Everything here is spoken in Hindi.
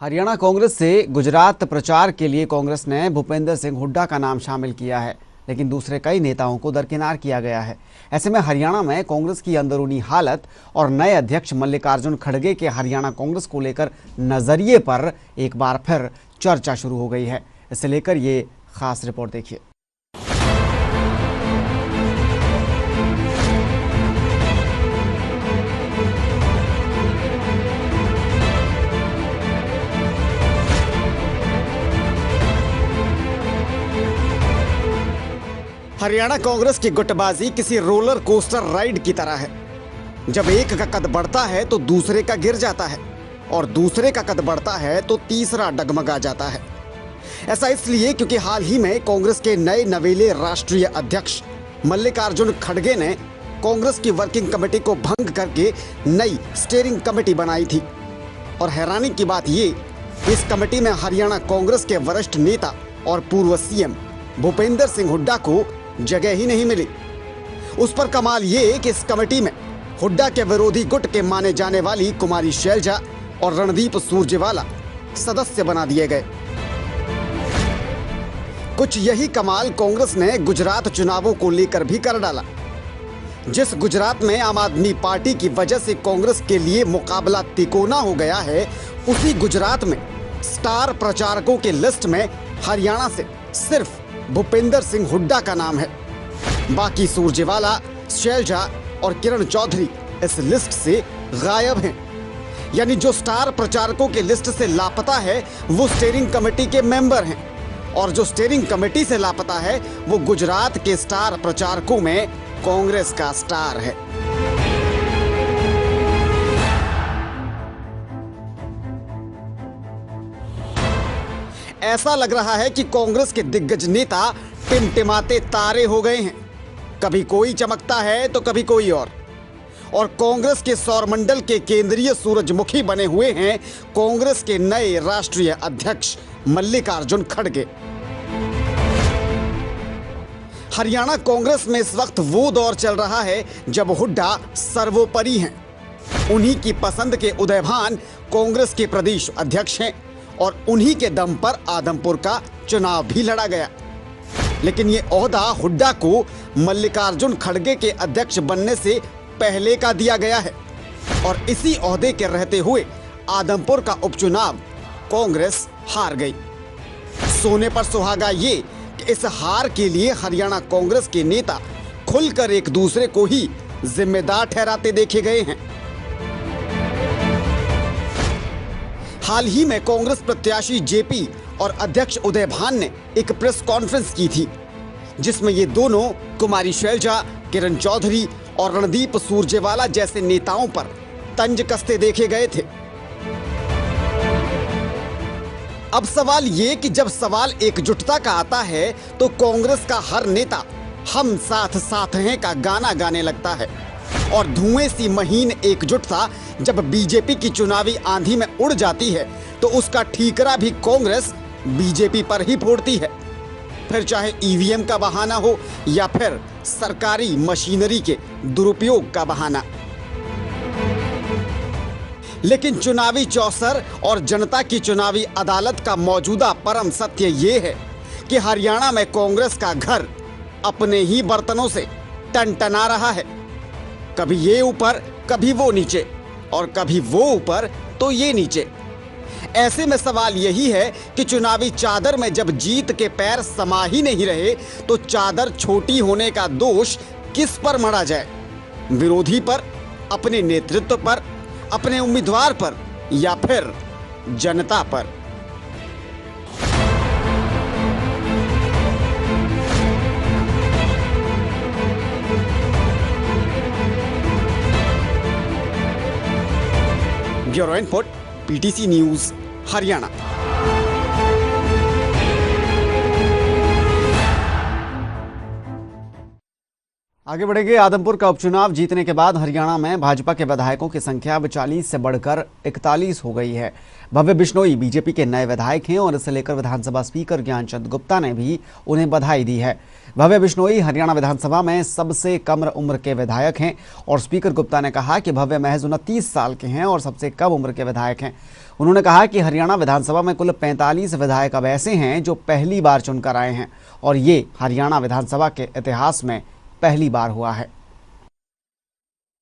हरियाणा कांग्रेस से गुजरात प्रचार के लिए कांग्रेस ने भूपेंद्र सिंह हुड्डा का नाम शामिल किया है, लेकिन दूसरे कई नेताओं को दरकिनार किया गया है। ऐसे में हरियाणा में कांग्रेस की अंदरूनी हालत और नए अध्यक्ष मल्लिकार्जुन खड़गे के हरियाणा कांग्रेस को लेकर नजरिए पर एक बार फिर चर्चा शुरू हो गई है। इसे लेकर ये खास रिपोर्ट देखिए। हरियाणा कांग्रेस की गुटबाजी किसी रोलर कोस्टर राइड की तरह है। जब एक का कद बढ़ता है तो दूसरे का गिर जाता है और दूसरे का कद बढ़ता है तो तीसरा डगमगा जाता है। ऐसा इसलिए क्योंकि हाल ही में कांग्रेस के नए नवेले राष्ट्रीय अध्यक्ष मल्लिकार्जुन खड़गे ने कांग्रेस की वर्किंग कमेटी को भंग करके नई स्टीयरिंग कमेटी बनाई थी। और हैरानी की बात ये, इस कमेटी में हरियाणा कांग्रेस के वरिष्ठ नेता और पूर्व सीएम भूपेंद्र सिंह हुड्डा को जगह ही नहीं मिली। उस पर कमाल ये कि इस कमेटी में हुड्डा के विरोधी गुट के माने जाने वाली कुमारी शैलजा और रणदीप सुरजेवाला सदस्य बना दिए गए। कुछ यही कमाल कांग्रेस ने गुजरात चुनावों को लेकर भी कर डाला। जिस गुजरात में आम आदमी पार्टी की वजह से कांग्रेस के लिए मुकाबला तिकोना हो गया है, उसी गुजरात में स्टार प्रचारकों के लिस्ट में हरियाणा से सिर्फ भूपेंद्र सिंह हुड्डा का नाम है। बाकी सुरजेवाला, शैलजा और किरण चौधरी इस लिस्ट से गायब हैं। यानी जो स्टार प्रचारकों के लिस्ट से लापता है वो स्टीयरिंग कमेटी के मेंबर हैं, और जो स्टीयरिंग कमेटी से लापता है वो गुजरात के स्टार प्रचारकों में कांग्रेस का स्टार है। ऐसा लग रहा है कि कांग्रेस के दिग्गज नेता टिमटिमाते तारे हो गए हैं। कभी कोई चमकता है तो कभी कोई और कांग्रेस के सौरमंडल के केंद्रीय सूरजमुखी बने हुए हैं कांग्रेस के नए राष्ट्रीय अध्यक्ष मल्लिकार्जुन खड़गे। हरियाणा कांग्रेस में इस वक्त वो दौर चल रहा है जब हुड्डा सर्वोपरि हैं। उन्हीं की पसंद के उदयभान कांग्रेस के प्रदेश अध्यक्ष हैं और उन्हीं के दम पर आदमपुर का चुनाव भी लड़ा गया। लेकिन ये ओहदा हुड्डा को मल्लिकार्जुन खड़गे के अध्यक्ष बनने से पहले का दिया गया है, और इसी ओहदे के रहते हुए आदमपुर का उपचुनाव कांग्रेस हार गई। सोने पर सुहागा ये कि इस हार के लिए हरियाणा कांग्रेस के नेता खुलकर एक दूसरे को ही जिम्मेदार ठहराते देखे गए हैं। हाल ही में कांग्रेस प्रत्याशी जेपी और अध्यक्ष उदयभान ने एक प्रेस कॉन्फ्रेंस की थी, जिसमें ये दोनों कुमारी शैलजा, किरण चौधरी और रणदीप सुरजेवाला जैसे नेताओं पर तंज कसते देखे गए थे। अब सवाल ये कि जब सवाल एकजुटता का आता है तो कांग्रेस का हर नेता हम साथ साथ हैं का गाना गाने लगता है, और धुएं सी महीन एकजुटता जब बीजेपी की चुनावी आंधी में उड़ जाती है तो उसका ठीकरा भी कांग्रेस बीजेपी पर ही फोड़ती है, फिर चाहे ईवीएम का बहाना हो या फिर सरकारी मशीनरी के दुरुपयोग का बहाना। लेकिन चुनावी चौसर और जनता की चुनावी अदालत का मौजूदा परम सत्य ये है कि हरियाणा में कांग्रेस का घर अपने ही बर्तनों से टनटना रहा है। कभी ये ऊपर, कभी वो नीचे, और कभी वो ऊपर तो ये नीचे। ऐसे में सवाल यही है कि चुनावी चादर में जब जीत के पैर समा ही नहीं रहे तो चादर छोटी होने का दोष किस पर मढ़ा जाए? विरोधी पर, अपने नेतृत्व पर, अपने उम्मीदवार पर, या फिर जनता पर? Bureau input, PTC news, Haryana. आगे बढ़ेंगे। आदमपुर का उपचुनाव जीतने के बाद हरियाणा में भाजपा के विधायकों की संख्या अब 40 से बढ़कर 41 हो गई है। भव्य बिश्नोई बीजेपी के नए विधायक हैं और इसे लेकर विधानसभा स्पीकर ज्ञानचंद गुप्ता ने भी उन्हें बधाई दी है। भव्य बिश्नोई हरियाणा विधानसभा में सबसे कम उम्र के विधायक हैं और स्पीकर गुप्ता ने कहा कि भव्य महज 29 साल के हैं और सबसे कम उम्र के विधायक हैं। उन्होंने कहा कि हरियाणा विधानसभा में कुल 45 विधायक अब ऐसे हैं जो पहली बार चुनकर आए हैं और ये हरियाणा विधानसभा के इतिहास में पहली बार हुआ है।